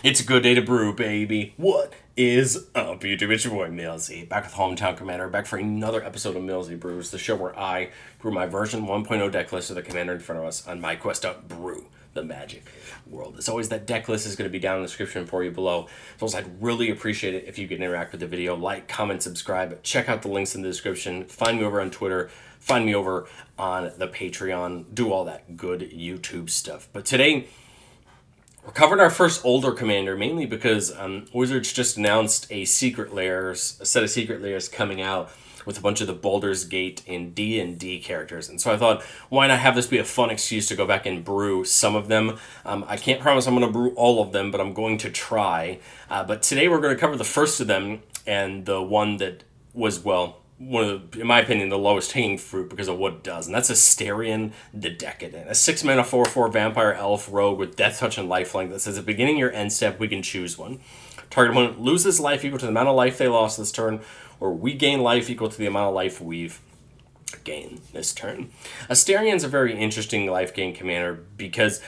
It's a good day to brew, baby. What is up, YouTube? It's your boy Millsy, back with Hometown Commander, back for another episode of Millsy Brews, the show where I brew my version 1.0 deck list of the commander in front of us on my quest to brew the Magic world. As always, that deck list is going to be down in the description for you below. So I'd really appreciate it if you could interact with the video, like, comment, subscribe, check out the links in the description, find me over on Twitter, find me over on the Patreon, do all that good YouTube stuff. But today, we're covering our first older commander, mainly because Wizards just announced a set of secret layers coming out with a bunch of the Baldur's Gate and D&D characters. And so I thought, why not have this be a fun excuse to go back and brew some of them? I can't promise I'm going to brew all of them, but I'm going to try. But today we're going to cover the first of them, and the one that was, well, one of the, in my opinion, the lowest hanging fruit because of what it does, and that's Astarion the Decadent, a 6-mana 4/4 vampire elf rogue with death touch and lifelink that says at the beginning of your end step we can choose one. Target opponent loses life equal to the amount of life they lost this turn, or we gain life equal to the amount of life we've gained this turn. Astarion's a very interesting life gain commander because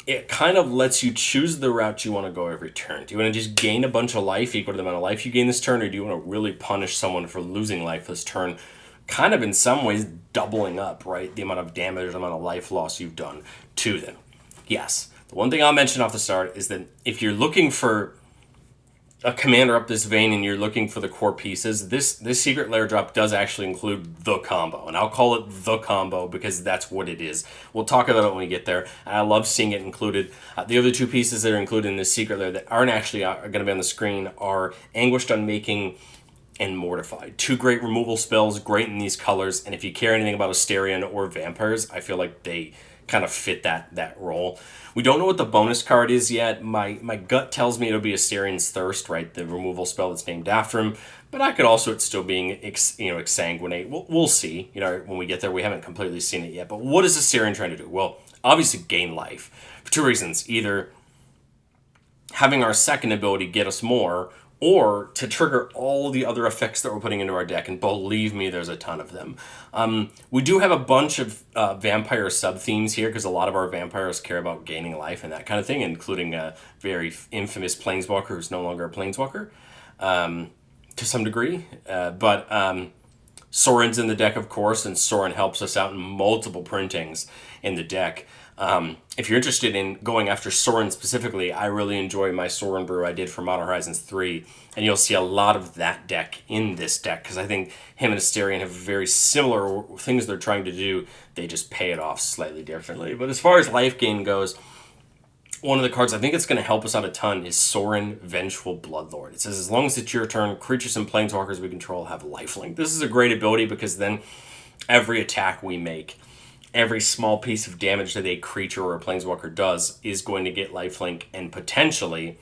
it kind of lets you choose the route you want to go every turn. Do you want to just gain a bunch of life equal to the amount of life you gain this turn, or do you want to really punish someone for losing life this turn? Kind of in some ways doubling up, right? The amount of damage, the amount of life loss you've done to them. Yes, the one thing I'll mention off the start is that if you're looking for a commander up this vein and you're looking for the core pieces, this secret layer drop does actually include the combo, and I'll call it the combo because that's what it is. We'll talk about it when we get there, and I love seeing it included. The other two pieces that are included in this secret layer that aren't actually going to be on the screen are Anguished Unmaking and Mortified. Two great removal spells, great in these colors, and if you care anything about Astarion or vampires, I feel like they kind of fit that role. We don't know what the bonus card is yet. My gut tells me it'll be Astarion's Thirst, right? The removal spell that's named after him. But I could also, it's still being, exsanguinate. We'll see. When we get there, we haven't completely seen it yet. But what is Astarion trying to do? Well, obviously gain life. For two reasons. Either having our second ability get us more, or to trigger all the other effects that we're putting into our deck, and believe me, there's a ton of them. We do have a bunch of vampire sub-themes here, because a lot of our vampires care about gaining life and that kind of thing, including a very infamous Planeswalker who's no longer a Planeswalker, to some degree. But Sorin's in the deck, of course, and Sorin helps us out in multiple printings in the deck. If you're interested in going after Sorin specifically, I really enjoy my Sorin brew I did for Modern Horizons 3, and you'll see a lot of that deck in this deck, because I think him and Astarion have very similar things they're trying to do, they just pay it off slightly differently. But as far as life gain goes, one of the cards I think it's going to help us out a ton is Sorin Vengeful Bloodlord. It says, as long as it's your turn, creatures and planeswalkers we control have lifelink. This is a great ability because then every attack we make, every small piece of damage that a creature or a planeswalker does is going to get lifelink and potentially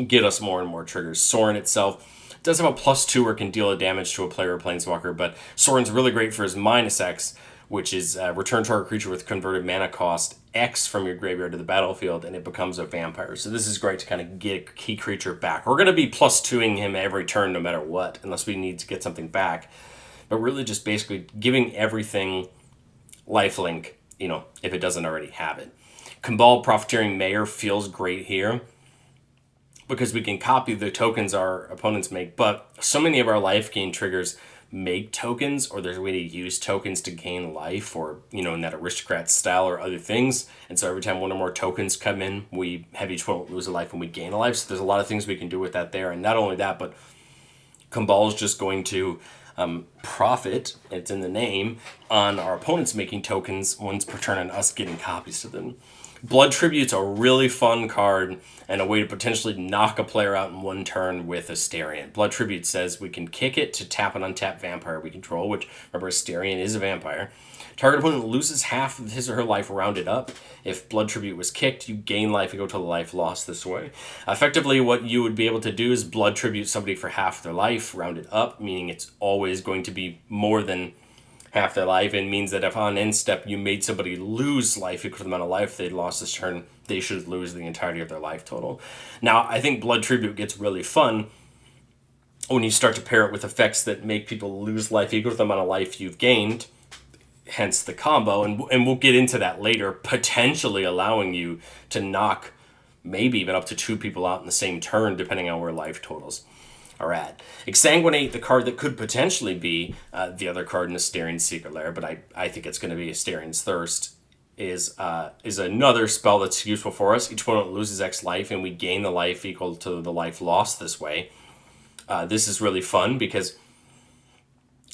get us more and more triggers. Sorin itself does have a +2 where it can deal a damage to a player or planeswalker, but Sorin's really great for his -X, which is return target creature with converted mana cost X from your graveyard to the battlefield, and it becomes a vampire. So this is great to kind of get a key creature back. We're going to be +2ing him every turn no matter what, unless we need to get something back. But really just basically giving everything lifelink, if it doesn't already have it. Cabal Profiteering Mayor feels great here because we can copy the tokens our opponents make, but so many of our life gain triggers make tokens, or there's a way to use tokens to gain life, or in that aristocrat style or other things. And so every time one or more tokens come in, we have each one lose a life and we gain a life. So there's a lot of things we can do with that there. And not only that, but Cabal is just going to profit, it's in the name, on our opponents making tokens once per turn and us getting copies of them. Blood Tribute's a really fun card and a way to potentially knock a player out in one turn with Astarion. Blood Tribute says we can kick it to tap an untapped vampire we control, which, remember, Astarion is a vampire. Target opponent loses half of his or her life rounded up. If Blood Tribute was kicked, you gain life and go to the life lost this way. Effectively, what you would be able to do is Blood Tribute somebody for half their life rounded up, meaning it's always going to be more than half their life, and means that if on end step you made somebody lose life equal to the amount of life they'd lost this turn, they should lose the entirety of their life total. Now, I think Blood Tribute gets really fun when you start to pair it with effects that make people lose life equal to the amount of life you've gained, hence the combo, and we'll get into that later, potentially allowing you to knock maybe even up to 2 people out in the same turn, depending on where life totals are at. Exsanguinate, the card that could potentially be the other card in Astarion's Secret Lair, but I think it's going to be Astarion's Thirst, is another spell that's useful for us. Each opponent loses X life, and we gain the life equal to the life lost this way. This is really fun because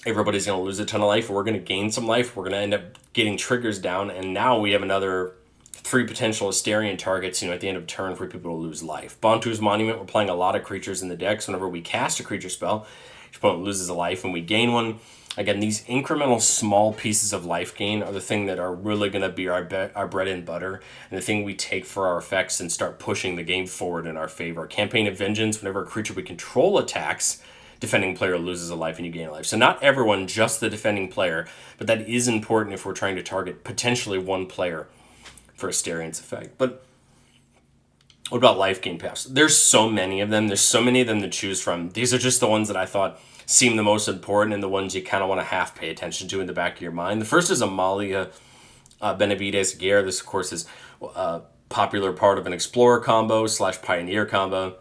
everybody's going to lose a ton of life. We're going to gain some life. We're going to end up getting triggers down, and now we have another 3 potential Astarion targets, at the end of turn for people to lose life. Bantu's Monument, we're playing a lot of creatures in the deck, so whenever we cast a creature spell, each opponent loses a life and we gain one. Again, these incremental small pieces of life gain are the thing that are really going to be our bread and butter, and the thing we take for our effects and start pushing the game forward in our favor. Campaign of Vengeance, whenever a creature we control attacks, defending player loses a life and you gain a life. So not everyone, just the defending player, but that is important if we're trying to target potentially one player for Astarion's effect. But what about life gain paths? There's so many of them. There's so many of them to choose from. These are just the ones that I thought seem the most important and the ones you kind of want to half pay attention to in the back of your mind. The first is Amalia Benavides Guerre. This, of course, is a popular part of an Explorer combo / Pioneer combo.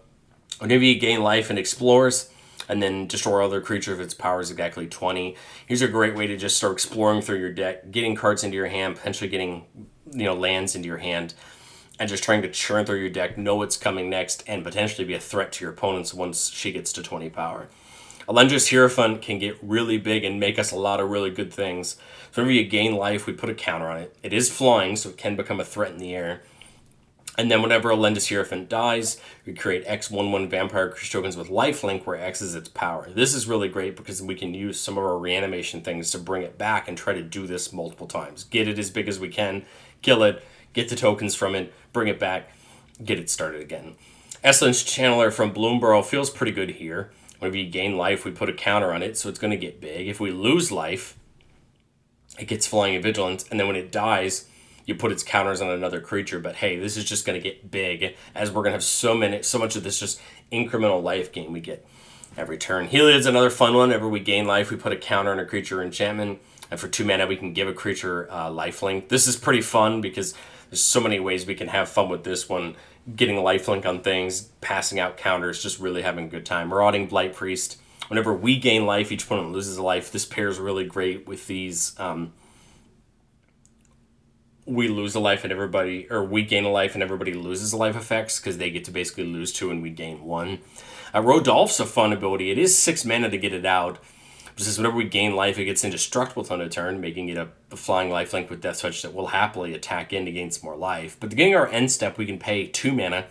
Whenever you gain life and Explores, and then destroy other creature if its power is exactly 20. Here's a great way to just start exploring through your deck, getting cards into your hand, potentially getting lands into your hand, and just trying to churn through your deck, know what's coming next, and potentially be a threat to your opponents once she gets to 20 power. Elendris Hierophant can get really big and make us a lot of really good things. So whenever you gain life, we put a counter on it. It is flying, so it can become a threat in the air. And then whenever Elendris Hierophant dies, we create X 1/1 vampire creature tokens with lifelink, where X is its power. This is really great because we can use some of our reanimation things to bring it back and try to do this multiple times. Get it as big as we can, kill it, get the tokens from it, bring it back, get it started again. Essence Channeler from Bloomborough feels pretty good here. Whenever you gain life, we put a counter on it, so it's going to get big. If we lose life, it gets Flying and Vigilance, and then when it dies, you put its counters on another creature. But hey, this is just going to get big, as we're going to have so much of this just incremental life gain we get every turn. Heliod's another fun one. Whenever we gain life, we put a counter on a creature enchantment, and for 2 mana, we can give a creature lifelink. This is pretty fun because there's so many ways we can have fun with this one. Getting lifelink on things, passing out counters, just really having a good time. Marauding Blight Priest. Whenever we gain life, each opponent loses a life. This pairs really great with these we lose a life and everybody, or we gain a life and everybody loses a life effects, because they get to basically lose 2 and we gain 1. Rodolph's a fun ability. It is 6 mana to get it out. Just whenever we gain life, it gets indestructible on a turn, making it a flying lifelink with Death Touch that will happily attack in to gain some more life. But beginning our end step, we can pay 2 mana.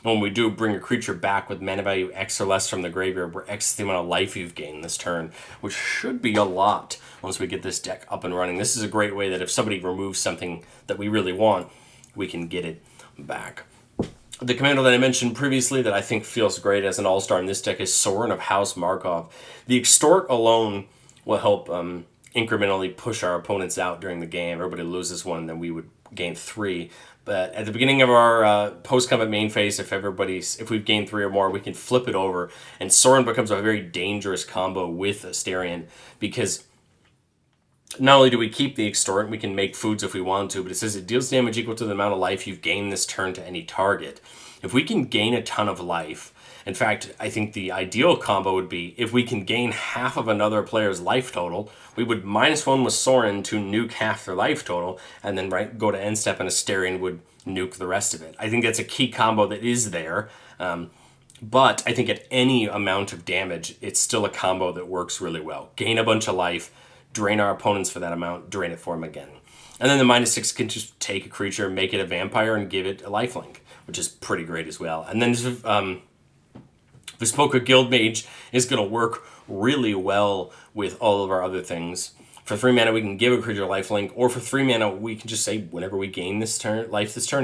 And when we do, bring a creature back with mana value X or less from the graveyard, where X is the amount of life you've gained this turn, which should be a lot once we get this deck up and running. This is a great way that if somebody removes something that we really want, we can get it back. The commander that I mentioned previously that I think feels great as an all-star in this deck is Sorin of House Markov. The Extort alone will help incrementally push our opponents out during the game. Everybody loses 1, then we would gain 3. But at the beginning of our post-combat main phase, if we've gained 3 or more, we can flip it over, and Sorin becomes a very dangerous combo with Astarion, because not only do we keep the Extort, we can make foods if we want to, but it says it deals damage equal to the amount of life you've gained this turn to any target. If we can gain a ton of life, in fact, I think the ideal combo would be if we can gain half of another player's life total, we would -1 with Sorin to nuke half their life total, and then go to end step and Astarion would nuke the rest of it. I think that's a key combo that is there, but I think at any amount of damage, it's still a combo that works really well. Gain a bunch of life, drain our opponents for that amount, drain it for them again. And then the -6 can just take a creature, make it a vampire, and give it a lifelink, which is pretty great as well. And then Vespoka Guildmage is going to work really well with all of our other things. For 3 mana, we can give a creature a lifelink, or for 3 mana, we can just say whenever we gain this turn,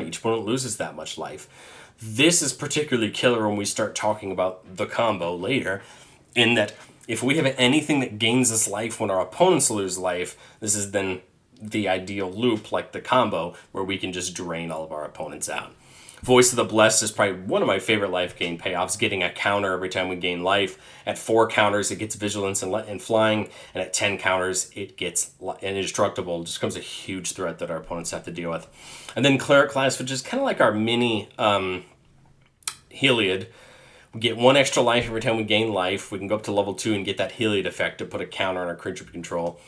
each opponent loses that much life. This is particularly killer when we start talking about the combo later, in that if we have anything that gains us life when our opponents lose life, this is then the ideal loop, like the combo, where we can just drain all of our opponents out. Voice of the Blessed is probably one of my favorite life gain payoffs, getting a counter every time we gain life. At 4 counters, it gets Vigilance and Flying, and at 10 counters, it gets Indestructible. It just becomes a huge threat that our opponents have to deal with. And then Cleric class, which is kind of like our mini Heliod. We get 1 extra life every time we gain life. We can go up to level 2 and get that Heliod effect to put a counter on our creature we control.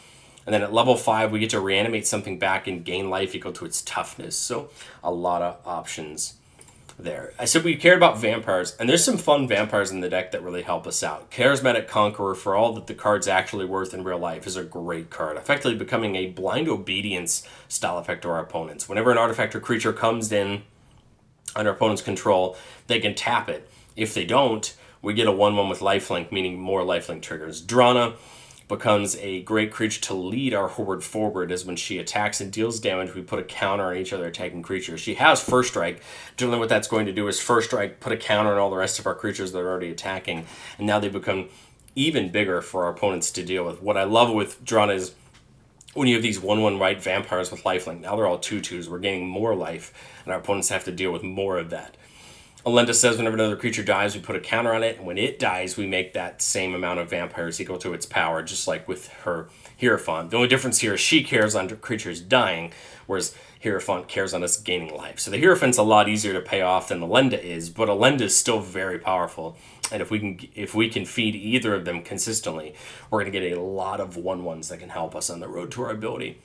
And then at level 5, we get to reanimate something back and gain life equal to its toughness. So a lot of options there. I said we cared about vampires, and there's some fun vampires in the deck that really help us out. Charismatic Conqueror, for all that the card's actually worth in real life, is a great card, effectively becoming a blind obedience style effect to our opponents. Whenever an artifact or creature comes in under opponent's control, they can tap it. If they don't, we get a 1/1 with lifelink, meaning more lifelink triggers. Drana becomes a great creature to lead our horde forward, as when she attacks and deals damage, we put a counter on each other attacking creatures. She has First Strike. Generally what that's going to do is First Strike, put a counter on all the rest of our creatures that are already attacking, and now they become even bigger for our opponents to deal with. What I love with Drana is when you have these 1/1 white vampires with lifelink, now they're all 2/2s, we're gaining more life, and our opponents have to deal with more of that. Alenda says whenever another creature dies, we put a counter on it, and when it dies, we make that same amount of vampires equal to its power, just like with her Hierophant. The only difference here is she cares on creatures dying, whereas Hierophant cares on us gaining life. So the Hierophant's a lot easier to pay off than Alenda is, but Alenda is still very powerful, and if we can feed either of them consistently, we're going to get a lot of 1/1s that can help us on the road to our ability.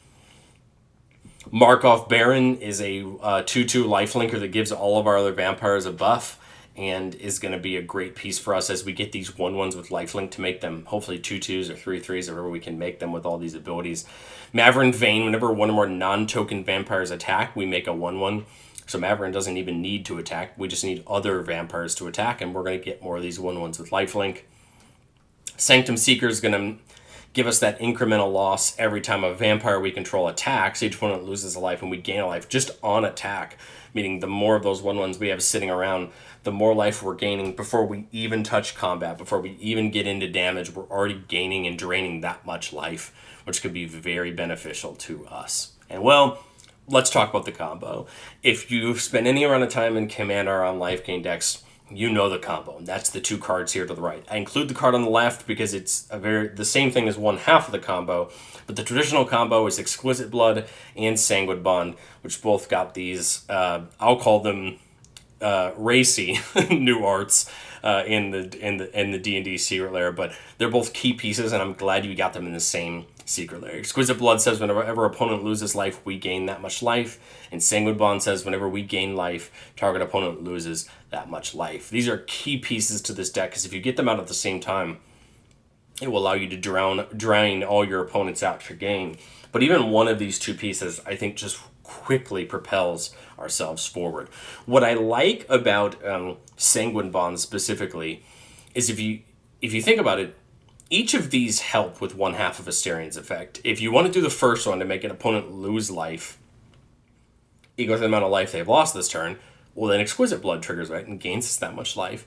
Markov Baron is a 2/2 lifelinker that gives all of our other vampires a buff and is going to be a great piece for us as we get these 1/1s with lifelink to make them hopefully 2/2s or 3/3s, or whatever we can make them with all these abilities. Maverin Vane, whenever one or more non-token vampires attack, we make a 1/1. So Maverin doesn't even need to attack. We just need other vampires to attack, and we're going to get more of these 1/1s with lifelink. Sanctum Seeker is going to give us that incremental loss every time a vampire we control attacks. Each opponent loses a life and we gain a life just on attack, meaning the more of those 1/1s we have sitting around, the more life we're gaining before we even touch combat, before we even get into damage. We're already gaining and draining that much life, which could be very beneficial to us. And well, let's talk about the combo. If you've spent any amount of time in Commander on life gain decks, you know the combo. And that's the 2 cards here to the right. I include the card on the left because it's the same thing as one half of the combo, but the traditional combo is Exquisite Blood and Sanguine Bond, which both got these, I'll call them racy new arts in the D&D secret lair, but they're both key pieces, and I'm glad you got them in the same secret lair. Exquisite Blood says whenever opponent loses life, we gain that much life, and Sanguine Bond says whenever we gain life, target opponent loses that much life. These are key pieces to this deck, because if you get them out at the same time, it will allow you to drain all your opponents out for gain. But even one of these 2 pieces, I think, just quickly propels ourselves forward. What I like about Sanguine Bond specifically is if you think about it, each of these help with one half of Astarion's effect. If you want to do the first one to make an opponent lose life equal to the amount of life they've lost this turn, well then Exquisite Blood triggers, right, and gains us that much life.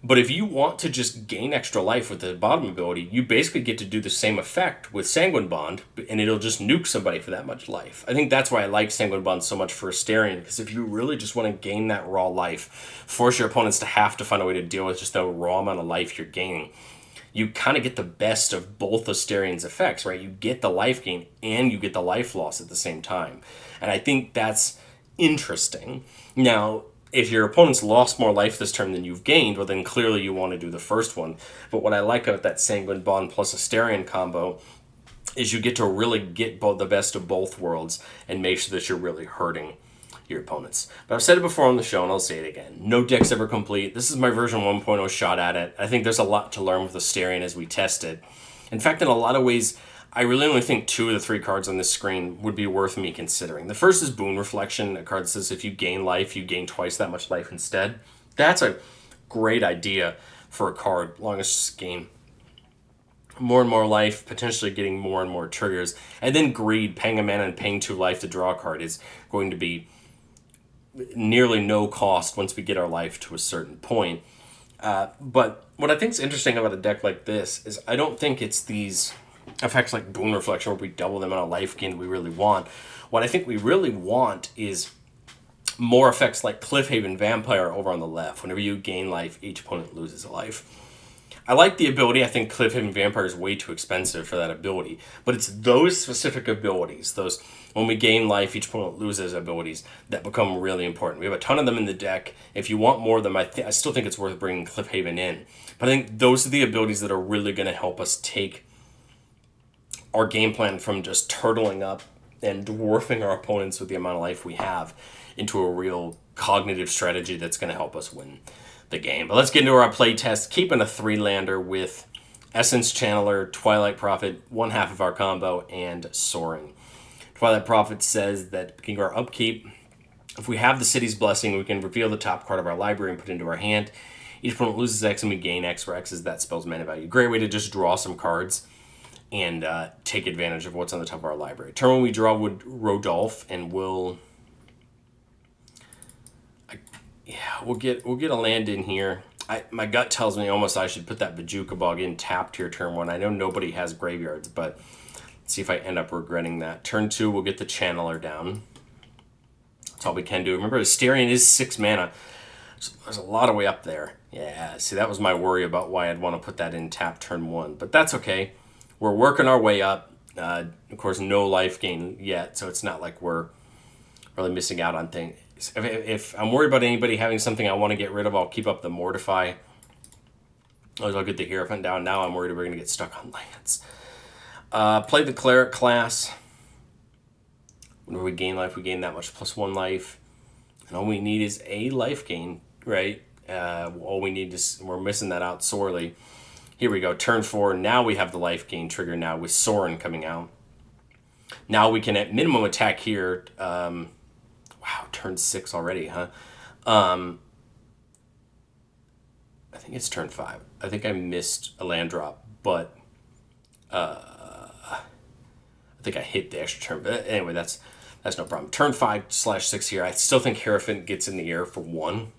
But if you want to just gain extra life with the bottom ability, you basically get to do the same effect with Sanguine Bond, and it'll just nuke somebody for that much life. I think that's why I like Sanguine Bond so much for Astarion, because if you really just want to gain that raw life, force your opponents to have to find a way to deal with just the raw amount of life you're gaining, you kind of get the best of both Astarion's effects, right? You get the life gain and you get the life loss at the same time. And I think that's interesting. Now, if your opponent's lost more life this turn than you've gained, well then clearly you want to do the first one. But what I like about that Sanguine Bond plus Astarion combo is you get to really get the best of both worlds and make sure that you're really hurting your opponents. But I've said it before on the show and I'll say it again. No deck's ever complete. This is my version 1.0 shot at it. I think there's a lot to learn with Astarion as we test it. In fact, in a lot of ways, I really only think 2 of the 3 cards on this screen would be worth me considering. The first is Boon Reflection, a card that says if you gain life, you gain twice that much life instead. That's a great idea for a card, long as it's gain more and more life, potentially getting more and more triggers. And then Greed, paying a mana and paying 2 life to draw a card is going to be nearly no cost once we get our life to a certain point. But what I think is interesting about a deck like this is I don't think it's these effects like Boon Reflection where we double the amount of life gain we really want. What I think we really want is more effects like Cliffhaven Vampire over on the left. Whenever you gain life, each opponent loses a life. I like the ability. I think Cliffhaven Vampire is way too expensive for that ability. But it's those specific abilities, those when we gain life, each opponent loses abilities, that become really important. We have a ton of them in the deck. If you want more of them, I still think it's worth bringing Cliffhaven in. But I think those are the abilities that are really going to help us take our game plan from just turtling up and dwarfing our opponents with the amount of life we have into a real cognitive strategy that's going to help us win the game. But let's get into our play test. Keeping a 3-lander with Essence Channeler, Twilight Prophet, one half of our combo, and Sorin. Twilight Prophet says that beginning our upkeep, if we have the City's Blessing, we can reveal the top card of our library and put it into our hand. Each opponent loses X and we gain X, where X is that spell's mana value. Great way to just draw some cards and take advantage of what's on the top of our library. Turn one we draw with Rodolph, and we'll get a land in here. My gut tells me almost I should put that Bajuka Bog in tapped here turn one. I know nobody has graveyards, but let's see if I end up regretting that. Turn two, we'll get the Channeler down. That's all we can do. Remember, Astarion is 6 mana. So there's a lot of way up there. Yeah, see, that was my worry about why I'd want to put that in tap turn one. But that's okay. We're working our way up. Of course, no life gain yet, so it's not like we're really missing out on things. If I'm worried about anybody having something I want to get rid of, I'll keep up the Mortify. I'll get the Hierophant down. Now I'm worried we're going to get stuck on lands. Play the Cleric class. Whenever we gain life, we gain that much +1 life. And all we need is a life gain, right? All we need is, we're missing that out sorely. Here we go, turn 4. Now we have the life gain trigger now with Sorin coming out. Now we can at minimum attack here. Wow, turn 6 already, huh? I think it's turn 5. I think I missed a land drop, but I think I hit the extra turn. But anyway, that's no problem. Turn 5/6 here. I still think Hierophant gets in the air for 1.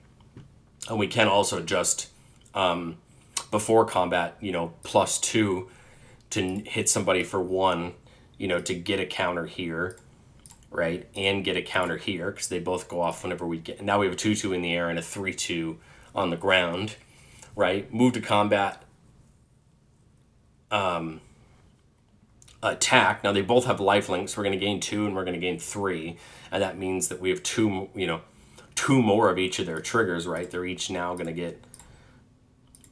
And we can also adjust before combat, +2 to hit somebody for 1, to get a counter here, right? And get a counter here, because they both go off whenever we get. Now we have a 2/2 in the air and a 3/2 on the ground, right? Move to combat. Attack. Now they both have lifelink, so we're going to gain 2 and we're going to gain 3, and that means that we have 2 more of each of their triggers, right? They're each now going to get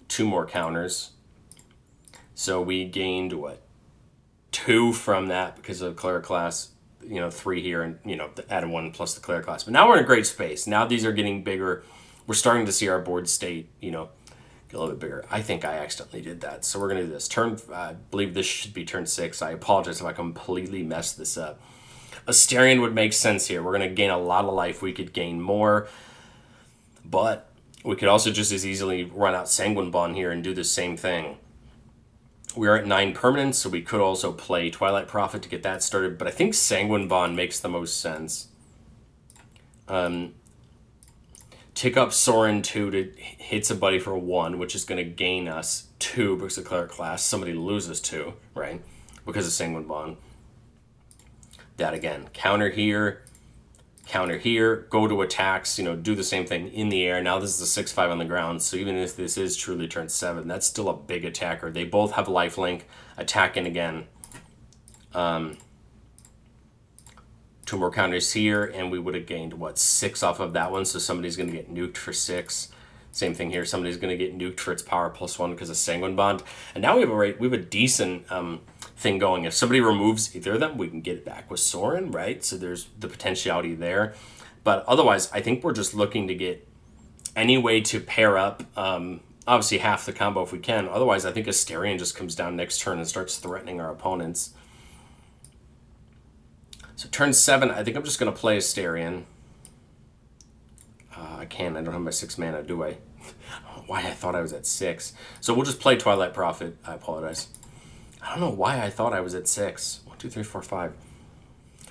2 more counters. So we gained 2 from that because of the Cleric class, 3 here, and added 1 plus the Cleric class. But now we're in a great space. Now these are getting bigger. We're starting to see our board state, get a little bit bigger. I think I accidentally did that. So we're going to do this. I believe this should be turn 6. I apologize if I completely messed this up. Astarion would make sense here. We're going to gain a lot of life. We could gain more. But we could also just as easily run out Sanguine Bond here and do the same thing. We are at 9 permanents, so we could also play Twilight Prophet to get that started. But I think Sanguine Bond makes the most sense. Tick up Sorin 2 to hit somebody for 1, which is going to gain us 2 because of Cleric class. Somebody loses 2, right? Because of Sanguine Bond. That again. Counter here. Go to attacks. Do the same thing in the air. Now this is a 6/5 on the ground. So even if this is truly turn 7, that's still a big attacker. They both have lifelink. Attacking again. 2 more counters here, and we would have gained 6 off of that one. So somebody's going to get nuked for 6. Same thing here. Somebody's going to get nuked for its power +1 because of Sanguine Bond. And now we have a decent thing going. If somebody removes either of them, we can get it back with Sorin, right? So there's the potentiality there. But otherwise, I think we're just looking to get any way to pair up. Obviously, half the combo if we can. Otherwise, I think Astarion just comes down next turn and starts threatening our opponents. So turn 7, I think I'm just going to play Astarion. I can't. I don't have my 6 mana, do I? I don't know why I thought I was at 6. So we'll just play Twilight Prophet. I apologize. I don't know why I thought I was at 6. 1, 2, 3, 4, 5.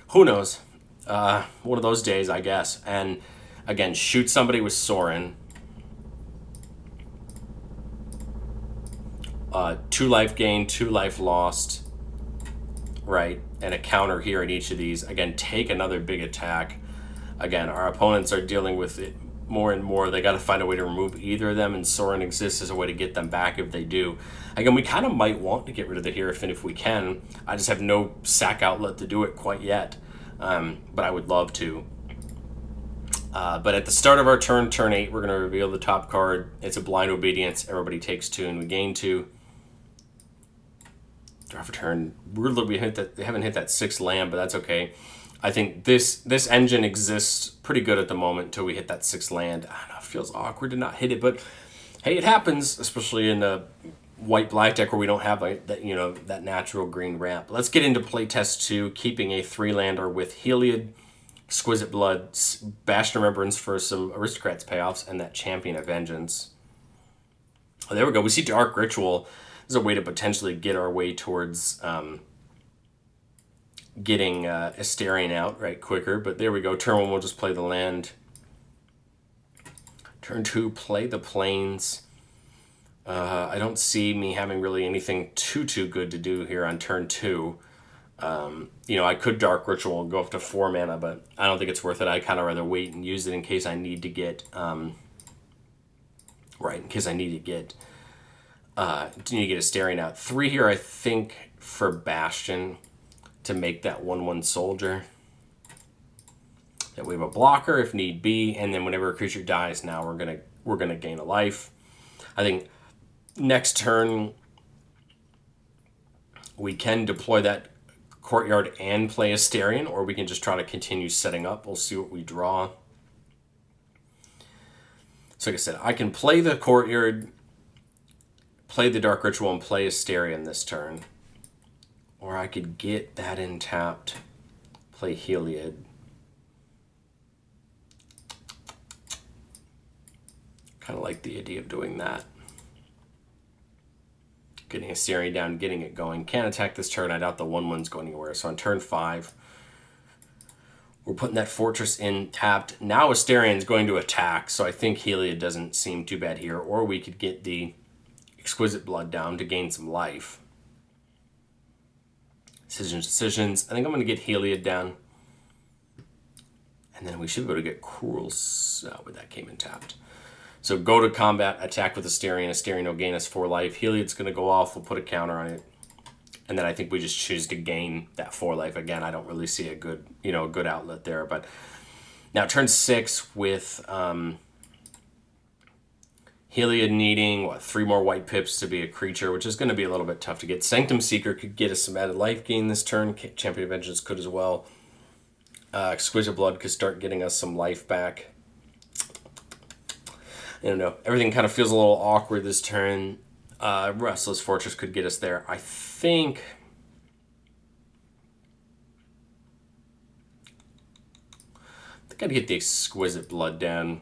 Who knows? One of those days, I guess. And again, shoot somebody with Sorin. 2 life gain, 2 life lost. Right, and a counter here at each of these. Again, take another big attack. Again, our opponents are dealing with it more and more. They got to find a way to remove either of them, and Sorin exists as a way to get them back if they do. Again, we kind of might want to get rid of the Hierophant if we can. I just have no sack outlet to do it quite yet, but I would love to. But at the start of our turn 8, we're going to reveal the top card. It's a blind obedience. Everybody takes 2 and we gain 2. Draw for turn. Weirdly, we haven't hit that 6 land, but that's okay. I think this engine exists pretty good at the moment until we hit that 6 land. I don't know, it feels awkward to not hit it, but hey, it happens, especially in a white-black deck where we don't have like that, that natural green ramp. Let's get into Playtest 2, keeping a 3-lander with Heliod, Exquisite Blood, Bastion Remembrance for some Aristocrats payoffs, and that Champion of Vengeance. Oh, there we go. We see Dark Ritual. This is a way to potentially get our way towards getting Astarion out right quicker. But there we go. Turn 1, we'll just play the land. Turn 2, play the plains. I don't see me having really anything too good to do here on turn 2. I could Dark Ritual and go up to 4 mana, but I don't think it's worth it. I'd kind of rather wait and use it in case I need to get, Astarion out. 3 here, I think, for Bastion to make that 1/1 soldier. That we have a blocker if need be, and then whenever a creature dies, now we're gonna gain a life. I think next turn we can deploy that Courtyard and play Astarion, or we can just try to continue setting up. We'll see what we draw. So like I said, I can play the Courtyard, play the Dark Ritual, and play Astarion this turn. Or I could get that in tapped, play Heliod. Kind of like the idea of doing that. Getting Astarion down, getting it going. Can't attack this turn. I doubt the 1/1's going anywhere. So on turn 5, we're putting that Fortress in tapped. Now Astarion's going to attack, so I think Heliod doesn't seem too bad here. Or we could get the Exquisite Blood down to gain some life. Decisions. I think I'm going to get Heliod down. And then we should be able to get Cruel. But that came in tapped. So go to combat, attack with Astarion. Astarion will gain us 4 life. Heliod's going to go off. We'll put a counter on it. And then I think we just choose to gain that 4 life. Again, I don't really see a good, a good outlet there. But now turn 6 with Heliod needing, 3 more white pips to be a creature, which is going to be a little bit tough to get. Sanctum Seeker could get us some added life gain this turn. Champion of Vengeance could as well. Exquisite Blood could start getting us some life back. I don't know. Everything kind of feels a little awkward this turn. Restless Fortress could get us there. I think I'd get the Exquisite Blood down.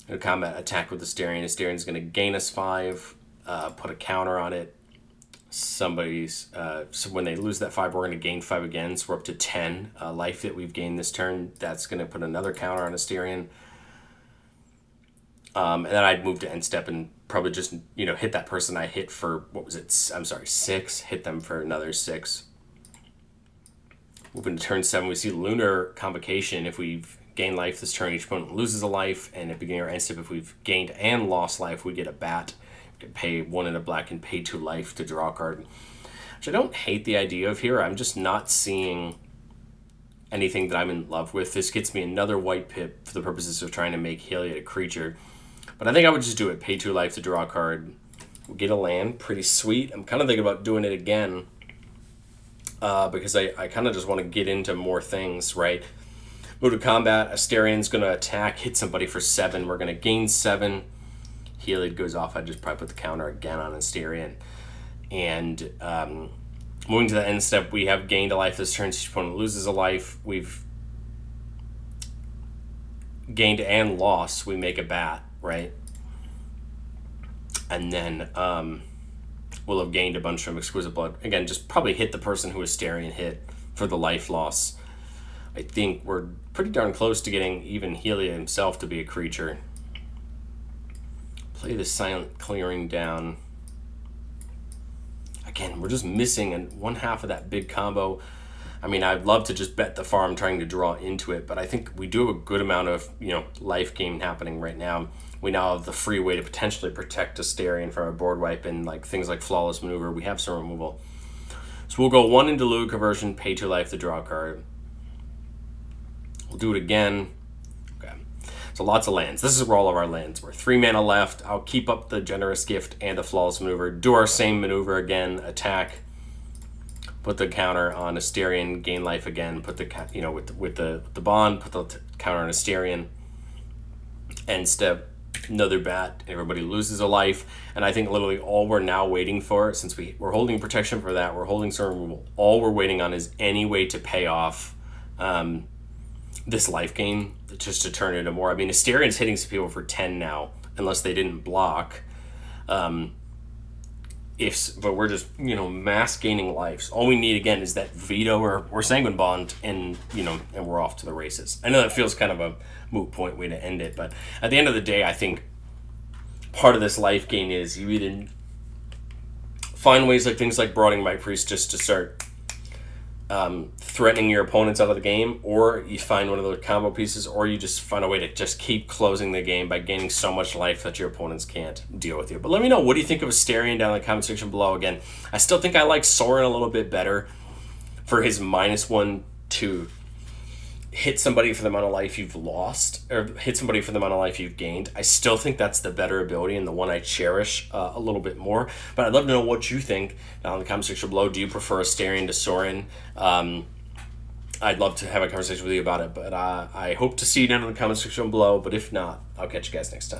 Go to combat, attack with Astarion. Astarion's going to gain us 5. Put a counter on it. So when they lose that 5, we're going to gain 5 again. So we're up to 10 life that we've gained this turn. That's going to put another counter on Astarion. And then I'd move to end step and probably just, hit that person I hit for, 6. Hit them for another 6. Moving to turn 7, we see Lunar Convocation. If we've gained life this turn, each opponent loses a life. And at beginning or end step, if we've gained and lost life, we get a bat. We can pay 1 in a black and pay 2 life to draw a card. Which I don't hate the idea of here. I'm just not seeing anything that I'm in love with. This gets me another white pip for the purposes of trying to make Heliod a creature. But I think I would just do it. Pay 2 life to draw a card. We'll get a land. Pretty sweet. I'm kind of thinking about doing it again. Because I kind of just want to get into more things, right? Move to combat. Astarion's going to attack. Hit somebody for 7. We're going to gain 7. Heliod goes off. I just probably put the counter again on Astarion. And moving to the end step, we have gained a life this turn. Each opponent loses a life. We've gained and lost. We make a bat. Right? And then we'll have gained a bunch from Exquisite Blood. Again, just probably hit the person who Astarion hit for the life loss. I think we're pretty darn close to getting even Heliod himself to be a creature. Play the Silent Clearing down. Again, we're just missing one half of that big combo. I mean, I'd love to just bet the farm trying to draw into it, but I think we do have a good amount of, life gain happening right now. We now have the free way to potentially protect Astarion from a board wipe and like things like Flawless Maneuver. We have some removal. So we'll go 1 into Lulu Conversion, pay 2 life to draw a card. We'll do it again. Okay. So lots of lands. This is where all of our lands were. 3 mana left. I'll keep up the Generous Gift and the Flawless Maneuver. Do our same maneuver again. Attack. Put the counter on Astarion. Gain life again. Put the with the bond. Put the counter on Astarion. End step. Another bat. Everybody loses a life. And I think literally all we're now waiting for, since we're holding protection for that, we're holding some removal. All we're waiting on is any way to pay off this life gain, just to turn it into more. I mean, Astarion's hitting some people for 10 now, unless they didn't block. But we're just, mass gaining lives. All we need again is that veto or sanguine bond, and and we're off to the races. I know that feels kind of a moot point way to end it, but at the end of the day, I think part of this life gain is you either find ways like things like Brooding Might Priest just to start threatening your opponents out of the game, or you find one of those combo pieces, or you just find a way to just keep closing the game by gaining so much life that your opponents can't deal with you. But let me know, what do you think of Astarion down in the comment section below? Again, I still think I like Sorin a little bit better for his -1 to hit somebody for the amount of life you've lost, or hit somebody for the amount of life you've gained. I still think that's the better ability and the one I cherish a little bit more. But I'd love to know what you think down in the comment section below. Do you prefer Astarion to Sorin? I'd love to have a conversation with you about it, but I hope to see you down in the comment section below. But if not, I'll catch you guys next time.